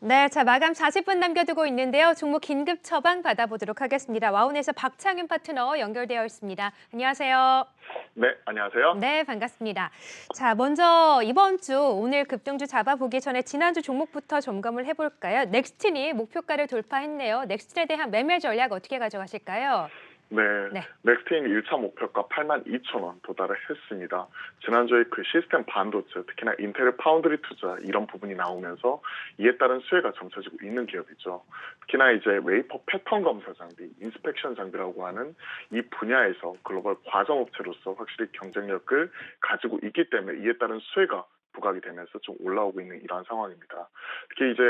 네, 자 마감 40분 남겨두고 있는데요. 종목 긴급 처방 받아보도록 하겠습니다. 와운에서 박창윤 파트너 연결되어 있습니다. 안녕하세요. 네, 안녕하세요. 네, 반갑습니다. 자, 먼저 이번 주 오늘 급등주 잡아보기 전에 지난주 종목부터 점검을 해볼까요? 넥스틴이 목표가를 돌파했네요. 넥스틴에 대한 매매 전략 어떻게 가져가실까요? 네, 네. 넥스틴 1차 목표가 82,000원 도달을 했습니다. 지난주에 그 시스템 반도체, 특히나 인텔 파운드리 투자 이런 부분이 나오면서 이에 따른 수혜가 점쳐지고 있는 기업이죠. 특히나 이제 웨이퍼 패턴 검사 장비, 인스펙션 장비라고 하는 이 분야에서 글로벌 과정업체로서 확실히 경쟁력을 가지고 있기 때문에 이에 따른 수혜가 부각이 되면서 좀 올라오고 있는 이러한 상황입니다. 특히 이제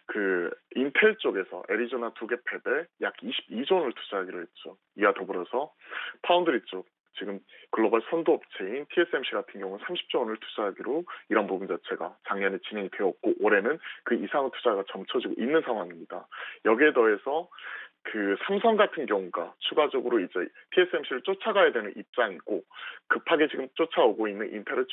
그 인텔 쪽에서 애리조나 2개 팹에 약 22조 원을 투자하기로 했죠. 이와 더불어서 파운드리 쪽 지금 글로벌 선도 업체인 TSMC 같은 경우는 30조 원을 투자하기로 이런 부분 자체가 작년에 진행이 되었고 올해는 그 이상의 투자가 점쳐지고 있는 상황입니다. 여기에 더해서 그 삼성 같은 경우가 추가적으로 이제 TSMC를 쫓아가야 되는 입장이고 급하게 지금 쫓아오고 있는 인텔의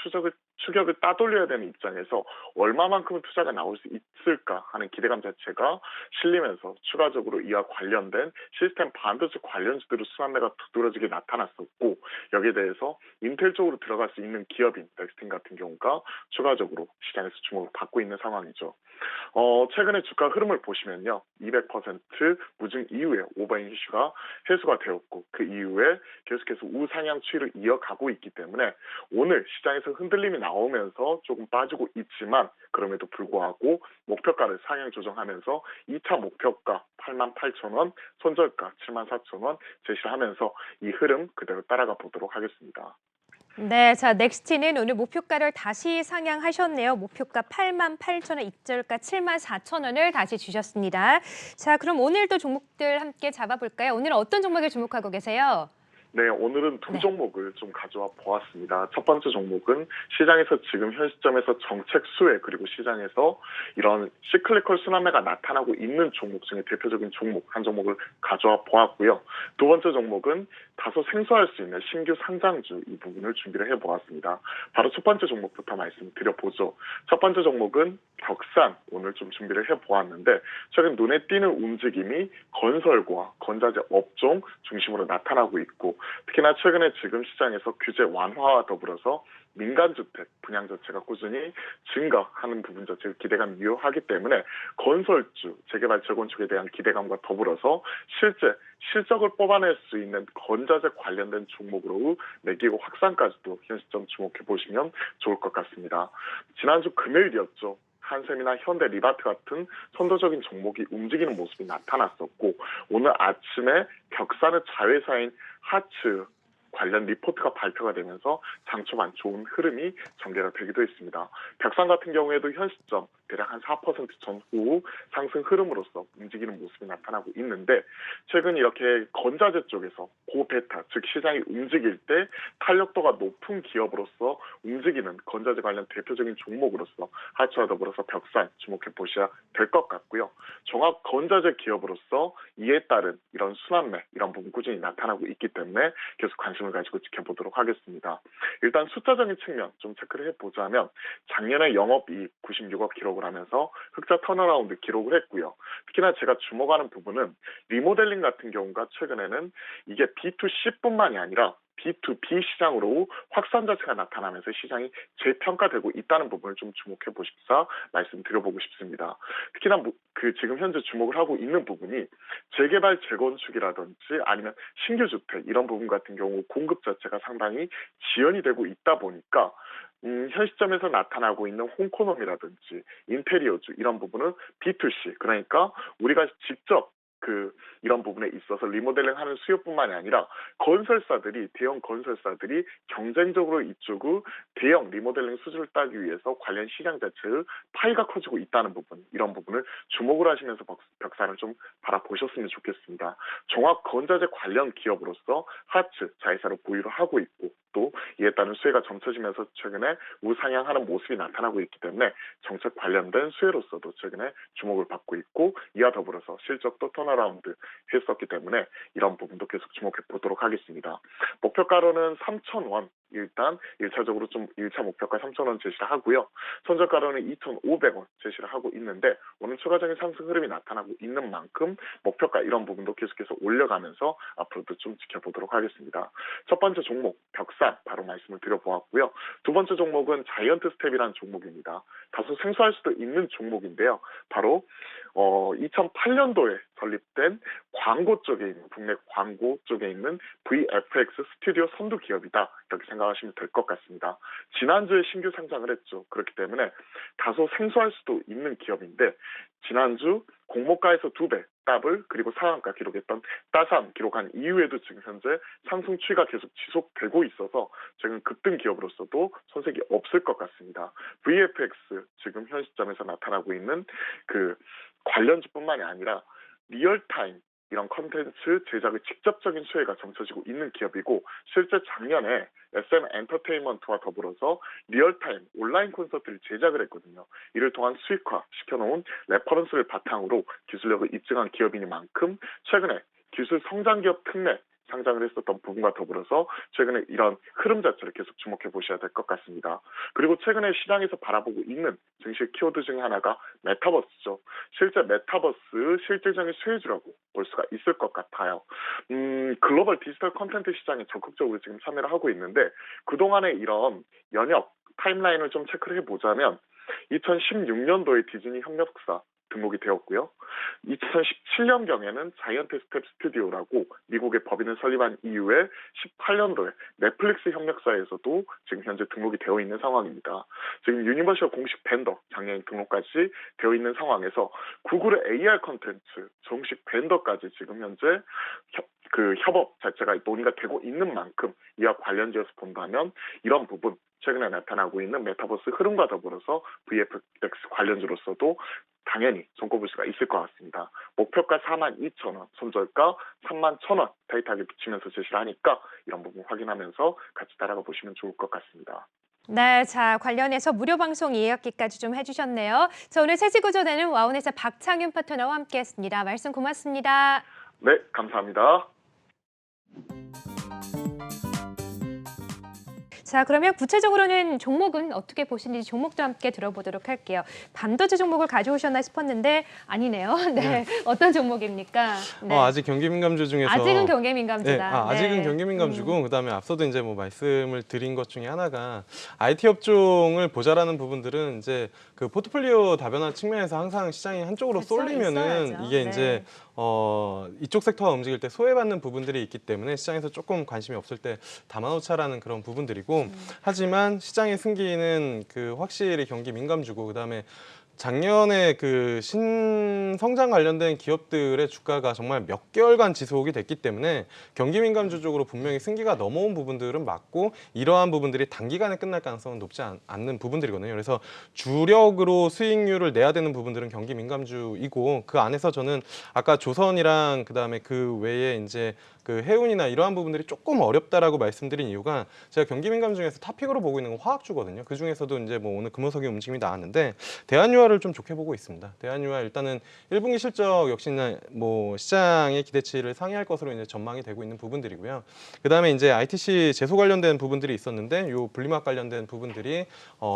추격을 따돌려야 되는 입장에서 얼마만큼의 투자가 나올 수 있을까 하는 기대감 자체가 실리면서 추가적으로 이와 관련된 시스템 반도체 관련주들의 순환매가 두드러지게 나타났었고 여기에 대해서 인텔 쪽으로 들어갈 수 있는 기업인 넥스틴 같은 경우가 추가적으로 시장에서 주목을 받고 있는 상황이죠. 최근에 주가 흐름을 보시면요. 200% 무증 이후에 오버행 이슈가 해소가 되었고 그 이후에 계속해서 우상향 추이를 이어가고 있기 때문에 오늘 시장에서 흔들림이 나오면서 조금 빠지고 있지만 그럼에도 불구하고 목표가를 상향 조정하면서 2차 목표가 88,000원, 손절가 74,000원 제시를 하면서 이 흐름 그대로 따라가 보도록 하겠습니다. 네, 자 넥스틴은 오늘 목표가를 다시 상향하셨네요. 목표가 88,000원, 입절가 74,000원을 다시 주셨습니다. 자, 그럼 오늘도 종목들 함께 잡아볼까요? 오늘 어떤 종목에 주목하고 계세요? 네, 오늘은 두 네. 종목을 좀 가져와 보았습니다. 첫 번째 종목은 시장에서 지금 현 시점에서 정책 수혜 그리고 시장에서 이런 시클리컬 순환매가 나타나고 있는 종목 중에 대표적인 종목 한 종목을 가져와 보았고요. 두 번째 종목은 다소 생소할 수 있는 신규 상장주 이 부분을 준비를 해보았습니다. 바로 첫 번째 종목부터 말씀드려보죠. 첫 번째 종목은 벽산 오늘 좀 준비를 해보았는데 최근 눈에 띄는 움직임이 건설과 건자재 업종 중심으로 나타나고 있고 특히나 최근에 지금 시장에서 규제 완화와 더불어서 민간주택 분양 자체가 꾸준히 증가하는 부분 자체가 기대감이 묘하기 때문에 건설주, 재개발, 재건축에 대한 기대감과 더불어서 실제 실적을 뽑아낼 수 있는 건자재 관련된 종목으로 매기고 확산까지도 현 시점 주목해 보시면 좋을 것 같습니다. 지난주 금요일이었죠. 한샘이나 현대, 리바트 같은 선도적인 종목이 움직이는 모습이 나타났었고 오늘 아침에 벽산의 자회사인 하츠 관련 리포트가 발표가 되면서 장초반 좋은 흐름이 전개가 되기도 했습니다. 벽산 같은 경우에도 현 시점 대략 한 4% 전후 상승 흐름으로서 움직이는 모습이 나타나고 있는데 최근 이렇게 건자재 쪽에서 고베타, 즉 시장이 움직일 때 탄력도가 높은 기업으로서 움직이는 건자재 관련 대표적인 종목으로서 하츠와 더불어서 벽산 주목해 보셔야 될 것 같고요. 종합 건자재 기업으로서 이에 따른 이런 순환매 이런 부분 꾸준히 나타나고 있기 때문에 계속 관심을 가지고 지켜보도록 하겠습니다. 일단 숫자적인 측면 좀 체크를 해보자면 작년에 영업이익 96억 기록을 하면서 흑자 턴어라운드 기록을 했고요. 특히나 제가 주목하는 부분은 리모델링 같은 경우가 최근에는 이게 B2C뿐만이 아니라 B2B 시장으로 확산 자체가 나타나면서 시장이 재평가되고 있다는 부분을 좀 주목해 보십사 말씀드려보고 싶습니다. 특히나 그 지금 현재 주목을 하고 있는 부분이 재개발, 재건축이라든지 아니면 신규 주택 이런 부분 같은 경우 공급 자체가 상당히 지연이 되고 있다 보니까 현 시점에서 나타나고 있는 홈코노미라든지 인테리어주 이런 부분은 B2C 그러니까 우리가 직접 이런 부분에 있어서 리모델링 하는 수요뿐만이 아니라 대형 건설사들이 경쟁적으로 이쪽의 대형 리모델링 수주를 따기 위해서 관련 시장 자체의 파이가 커지고 있다는 부분, 이런 부분을 주목을 하시면서 벽산을 좀 바라보셨으면 좋겠습니다. 종합 건자재 관련 기업으로서 하츠 자회사로 보유를 하고 있고 또 이에 따른 수혜가 점쳐지면서 최근에 우상향하는 모습이 나타나고 있기 때문에 정책 관련된 수혜로서도 최근에 주목을 받고 있고 이와 더불어서 실적도 턴어라운드 했었기 때문에 이런 부분도 계속 주목해 보도록 하겠습니다. 목표가로는 3,000원 일단 1차적으로 좀 1차 목표가 3,000원 제시를 하고요. 손절가로는 2,500원 제시를 하고 있는데 오늘 추가적인 상승 흐름이 나타나고 있는 만큼 목표가 이런 부분도 계속해서 올려가면서 앞으로도 좀 지켜보도록 하겠습니다. 첫 번째 종목 벽산 바로 말씀을 드려보았고요. 두 번째 종목은 자이언트 스텝이라는 종목입니다. 다소 생소할 수도 있는 종목인데요. 바로 2008년도에 설립된 광고 쪽에 있는 국내 광고 쪽에 있는 VFX 스튜디오 선두 기업이다 이렇게 생각하시면 될 것 같습니다. 지난주에 신규 상장을 했죠. 그렇기 때문에 다소 생소할 수도 있는 기업인데 지난주 공모가에서 2배 더블 그리고 상한가 기록했던 따산 기록한 이후에도 지금 현재 상승 추이가 계속 지속되고 있어서 지금 급등 기업으로서도 손색이 없을 것 같습니다. VFX 지금 현 시점에서 나타나고 있는 그 관련주뿐만이 아니라 리얼타임 이런 컨텐츠 제작의 직접적인 수혜가 정쳐지고 있는 기업이고 실제 작년에 SM 엔터테인먼트와 더불어서 리얼타임 온라인 콘서트를 제작을 했거든요. 이를 통한 수익화 시켜놓은 레퍼런스를 바탕으로 기술력을 입증한 기업이니만큼 최근에 기술 성장 기업 특례 상장을 했었던 부분과 더불어서 최근에 이런 흐름 자체를 계속 주목해 보셔야 될 것 같습니다. 그리고 최근에 시장에서 바라보고 있는 증시 키워드 중에 하나가 메타버스죠. 실제 메타버스 실질적인 수혜주라고 볼 수가 있을 것 같아요. 글로벌 디지털 콘텐츠 시장에 적극적으로 지금 참여를 하고 있는데 그동안의 이런 연역 타임라인을 좀 체크를 해보자면 2016년도에 디즈니 협력사 등록이 되었고요. 2017년경에는 자이언트 스텝 스튜디오라고 미국의 법인을 설립한 이후에 18년도에 넷플릭스 협력사에서도 지금 현재 등록이 되어 있는 상황입니다. 지금 유니버셜 공식 벤더 작년 등록까지 되어 있는 상황에서 구글의 AR 컨텐츠 정식 벤더까지 지금 현재 그 협업 자체가 논의가 되고 있는 만큼 이와 관련지어서 본다면 이런 부분 최근에 나타나고 있는 메타버스 흐름과 더불어서 VFX 관련주로서도 당연히 손꼽을 수가 있을 것 같습니다. 목표가 42,000원, 손절가 31,000원 타이트하게 붙이면서 제시를 하니까 이런 부분 확인하면서 같이 따라가 보시면 좋을 것 같습니다. 네, 자 관련해서 무료 방송 이야기까지 좀 해주셨네요. 자 오늘 세지구조대는 와운에서 박창윤 파트너와 함께했습니다. 말씀 고맙습니다. 네, 감사합니다. 자, 그러면 구체적으로는 종목은 어떻게 보시는지 종목도 함께 들어보도록 할게요. 반도체 종목을 가져오셨나 싶었는데 아니네요. 네, 어떤 종목입니까? 네. 아직 경기 민감주 중에서 아직은 경기 민감주다. 네, 아직은 네. 경기 민감주고 그다음에 앞서도 이제 뭐 말씀을 드린 것 중에 하나가 IT 업종을 보자라는 부분들은 이제 그 포트폴리오 다변화 측면에서 항상 시장이 한쪽으로 그쵸, 쏠리면은 있어야죠. 이게 네. 이제 이쪽 섹터가 움직일 때 소외받는 부분들이 있기 때문에 시장에서 조금 관심이 없을 때 담아놓자라는 그런 부분들이고 하지만 시장의 승기는 그 확실히 경기 민감주고 그다음에 작년에 그 신성장 관련된 기업들의 주가가 정말 몇 개월간 지속이 됐기 때문에 경기 민감주 쪽으로 분명히 승기가 넘어온 부분들은 맞고 이러한 부분들이 단기간에 끝날 가능성은 높지 않는 부분들이거든요. 그래서 주력으로 수익률을 내야 되는 부분들은 경기 민감주이고 그 안에서 저는 아까 조선이랑 그다음에 그 외에 이제 그 해운이나 이러한 부분들이 조금 어렵다라고 말씀드린 이유가 제가 경기 민감 중에서 탑픽으로 보고 있는 건 화학주거든요. 그 중에서도 이제 뭐 오늘 금호석의 움직임이 나왔는데 대한유화를 좀 좋게 보고 있습니다. 대한유화 일단은 1분기 실적 역시나 뭐 시장의 기대치를 상회할 것으로 이제 전망이 되고 있는 부분들이고요. 그다음에 이제 ITC 제소 관련된 부분들이 있었는데 요 분리막 관련된 부분들이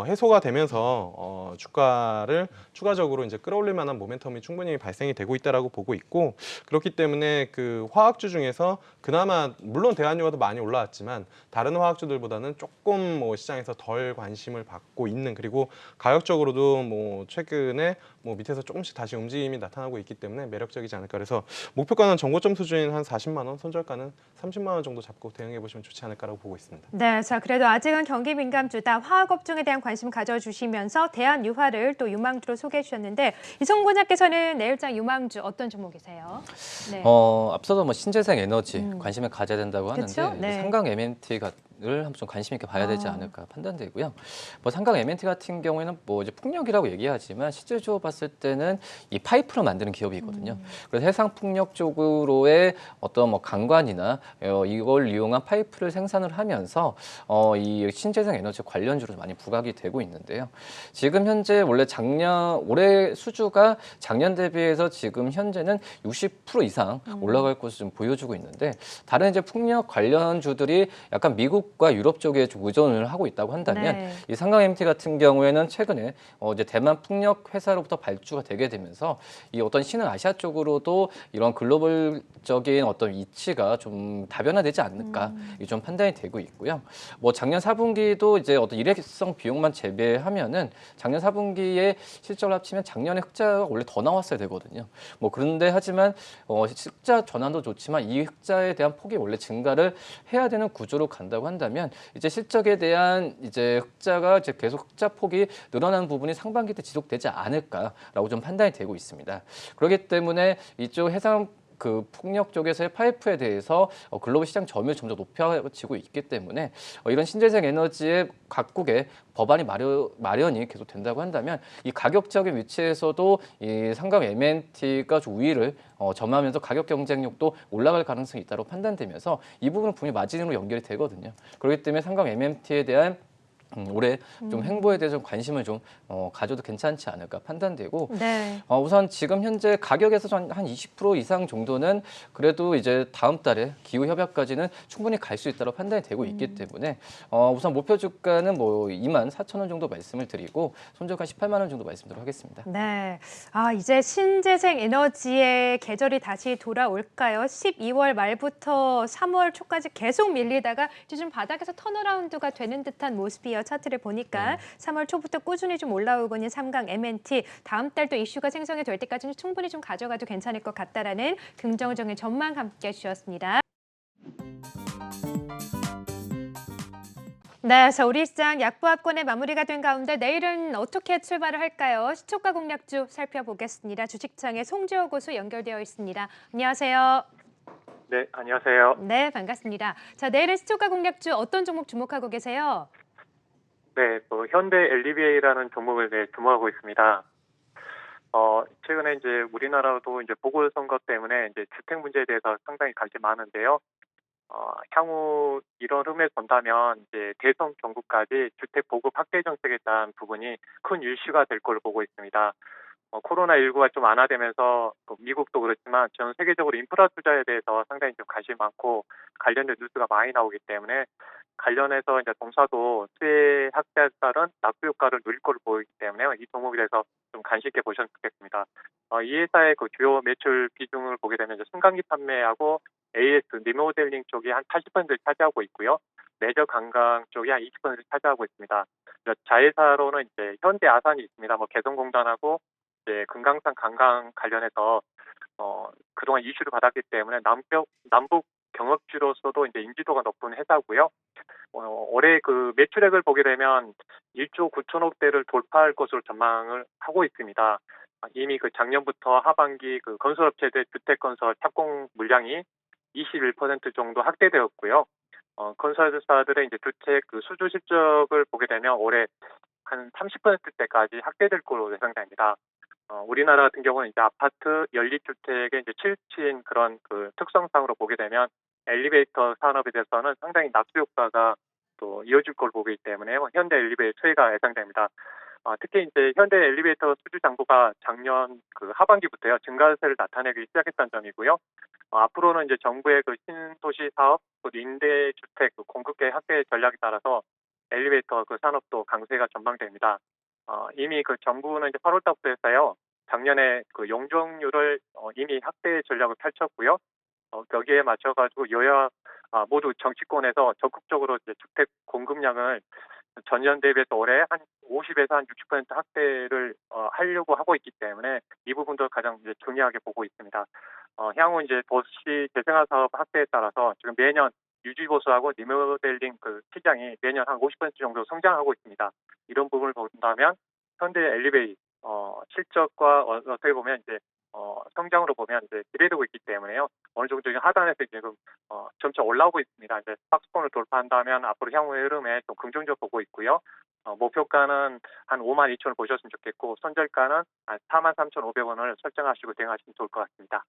해소가 되면서 주가를 추가적으로 이제 끌어올릴 만한 모멘텀이 충분히 발생이 되고 있다라고 보고 있고 그렇기 때문에 그 화학주 중에서 그나마 물론 대한유화도 많이 올라왔지만 다른 화학주들보다는 조금 뭐 시장에서 덜 관심을 받고 있는 그리고 가격적으로도 뭐 최근에 뭐 밑에서 조금씩 다시 움직임이 나타나고 있기 때문에 매력적이지 않을까. 그래서 목표가는 정고점 수준인 한 40만 원, 손절가는 30만 원 정도 잡고 대응해 보시면 좋지 않을까라고 보고 있습니다. 네, 자 그래도 아직은 경기 민감주다. 화학 업종에 대한 관심 가져주시면서 대한유화를 또 유망주로 소개해 주셨는데 이성곤 작께서는 내일장 유망주 어떤 종목이세요? 네. 앞서도 뭐 신재생 에너지 관심을 가져야 된다고 하는데 그쵸? 네. 삼강 MNT가 를 한번 좀 관심 있게 봐야 되지 않을까 판단되고요. 뭐 삼강 MNT 같은 경우에는 뭐 이제 풍력이라고 얘기하지만 실질적으로 봤을 때는 이 파이프로 만드는 기업이거든요. 그래서 해상 풍력 쪽으로의 어떤 뭐 강관이나 이걸 이용한 파이프를 생산을 하면서 이 신재생 에너지 관련주로 많이 부각이 되고 있는데요. 지금 현재 원래 올해 수주가 작년 대비해서 지금 현재는 60% 이상 올라갈 것을 좀 보여주고 있는데 다른 이제 풍력 관련주들이 약간 미국 미국과 유럽 쪽에 좀 의존을 하고 있다고 한다면 네. 이 삼강 MT 같은 경우에는 최근에 이제 대만 풍력 회사로부터 발주가 되게 되면서 이 어떤 신흥아시아 쪽으로도 이런 글로벌적인 어떤 위치가 좀 다변화되지 않을까 이좀 판단이 되고 있고요. 뭐 작년 4분기도 이제 어떤 일회성 비용만 제외하면은 작년 4분기에 실적을 합치면 작년에 흑자가 원래 더 나왔어야 되거든요. 뭐 그런데 하지만 흑자 전환도 좋지만 이 흑자에 대한 폭이 원래 증가를 해야 되는 구조로 간다고 한다면 이제 실적에 대한 이제 흑자가 이제 계속 흑자 폭이 늘어나는 부분이 상반기 때 지속되지 않을까라고 좀 판단이 되고 있습니다. 그렇기 때문에 이쪽 해상 그 풍력 쪽에서의 파이프에 대해서 글로벌 시장 점유율이 점점 높아지고 있기 때문에 이런 신재생 에너지의 각국의 법안이 마련이 계속 된다고 한다면 이 가격적인 위치에서도 이 삼강 MNT가 좀 우위를 점하면서 가격 경쟁력도 올라갈 가능성이 있다고 판단되면서 이 부분은 분명히 마진으로 연결이 되거든요. 그렇기 때문에 삼강 MNT에 대한 올해 좀 행보에 대해서 관심을 좀 가져도 괜찮지 않을까 판단되고 네. 우선 지금 현재 가격에서 한 20% 이상 정도는 그래도 이제 다음 달에 기후 협약까지는 충분히 갈 수 있다고 판단이 되고 있기 때문에 우선 목표 주가는 뭐 24,000원 정도 말씀을 드리고 손절가 18만 원 정도 말씀드리도록 하겠습니다. 네. 아, 이제 신재생 에너지의 계절이 다시 돌아올까요? 12월 말부터 3월 초까지 계속 밀리다가 이제 좀 바닥에서 턴어라운드가 되는 듯한 모습이에요. 차트를 보니까 3월 초부터 꾸준히 좀 올라오고 있는 삼강 MNT 다음 달 또 이슈가 생성이 될 때까지는 충분히 좀 가져가도 괜찮을 것 같다라는 긍정적인 전망 함께 해주셨습니다. 네, 그래서 우리 시장 약보합권의 마무리가 된 가운데 내일은 어떻게 출발을 할까요? 시초가 공략주 살펴보겠습니다. 주식창의 송지호 고수 연결되어 있습니다. 안녕하세요. 네, 안녕하세요. 네, 반갑습니다. 자, 내일은 시초가 공략주 어떤 종목 주목하고 계세요? 네, 현대 LBA라는 종목을 주목하고 있습니다. 최근에 이제 우리나라도 이제 보궐선거 때문에 이제 주택 문제에 대해서 상당히 관심이 많은데요. 향후 이런 흐름을 본다면 이제 대선 경구까지 주택 보급 확대 정책에 대한 부분이 큰 이슈가 될 걸로 보고 있습니다. 코로나19가 좀 완화되면서 미국도 그렇지만 전 세계적으로 인프라 투자에 대해서 상당히 좀 관심이 많고 관련된 뉴스가 많이 나오기 때문에 관련해서 이제 동사도 수혜 확대에 따른 낙수 효과를 누릴 걸로 보이기 때문에 이 종목에 대해서 좀 관심 있게 보셨으면 좋겠습니다. 이 회사의 그 주요 매출 비중을 보게 되면 이제 승강기 판매하고 AS 리모델링 쪽이 한 80%를 차지하고 있고요. 레저 관광 쪽이 한 20%를 차지하고 있습니다. 자회사로는 이제 현대 아산이 있습니다. 개성공단하고 이제 금강산 관광 관련해서 그동안 이슈를 받았기 때문에 남북 경업주로서도 이제 인지도가 높은 회사고요. 올해 그 매출액을 보게 되면 1조 9천억 대를 돌파할 것으로 전망을 하고 있습니다. 이미 그 작년부터 하반기 그 건설업체들 주택 건설 착공 물량이 21% 정도 확대되었고요. 건설사들의 이제 주택 그 수주 실적을 보게 되면 올해 한 30%대까지 확대될 걸로 예상됩니다. 우리나라 같은 경우는 이제 아파트 연립주택의 이제 7층 그런 그 특성상으로 보게 되면 엘리베이터 산업에 대해서는 상당히 낙수 효과가 또 이어질 걸 보기 때문에 현대 엘리베이터 수혜가 예상됩니다. 특히 이제 현대 엘리베이터 수주 장부가 작년 그 하반기부터요 증가세를 나타내기 시작했다는 점이고요. 앞으로는 이제 정부의 그 신도시 사업, 또 임대주택 그 공급계 확대 전략에 따라서 엘리베이터 그 산업도 강세가 전망됩니다. 이미 그 정부는 이제 8월 달부터 했어요. 작년에 그 용적률을 이미 확대 전략을 펼쳤고요. 거기에 맞춰가지고 여야 모두 정치권에서 적극적으로 이제 주택 공급량을 전년 대비해서 올해 한 50에서 한 60% 확대를 하려고 하고 있기 때문에 이 부분도 가장 이제 중요하게 보고 있습니다. 향후 이제 도시 재생화 사업 확대에 따라서 지금 매년 유지보수하고 리모델링 그 시장이 매년 한 50% 정도 성장하고 있습니다. 이런 부분을 본다면 현대 엘리베이 실적과 어떻게 보면 이제 성장으로 보면 이제 기대되고 있기 때문에요. 어느 정도 하단에서 지금 점차 올라오고 있습니다. 이제 박스권을 돌파한다면 앞으로 향후의 흐름에 좀 긍정적으로 보고 있고요. 목표가는 한 52,000원을 보셨으면 좋겠고 손절가는 한 43,500원을 설정하시고 대응하시면 좋을 것 같습니다.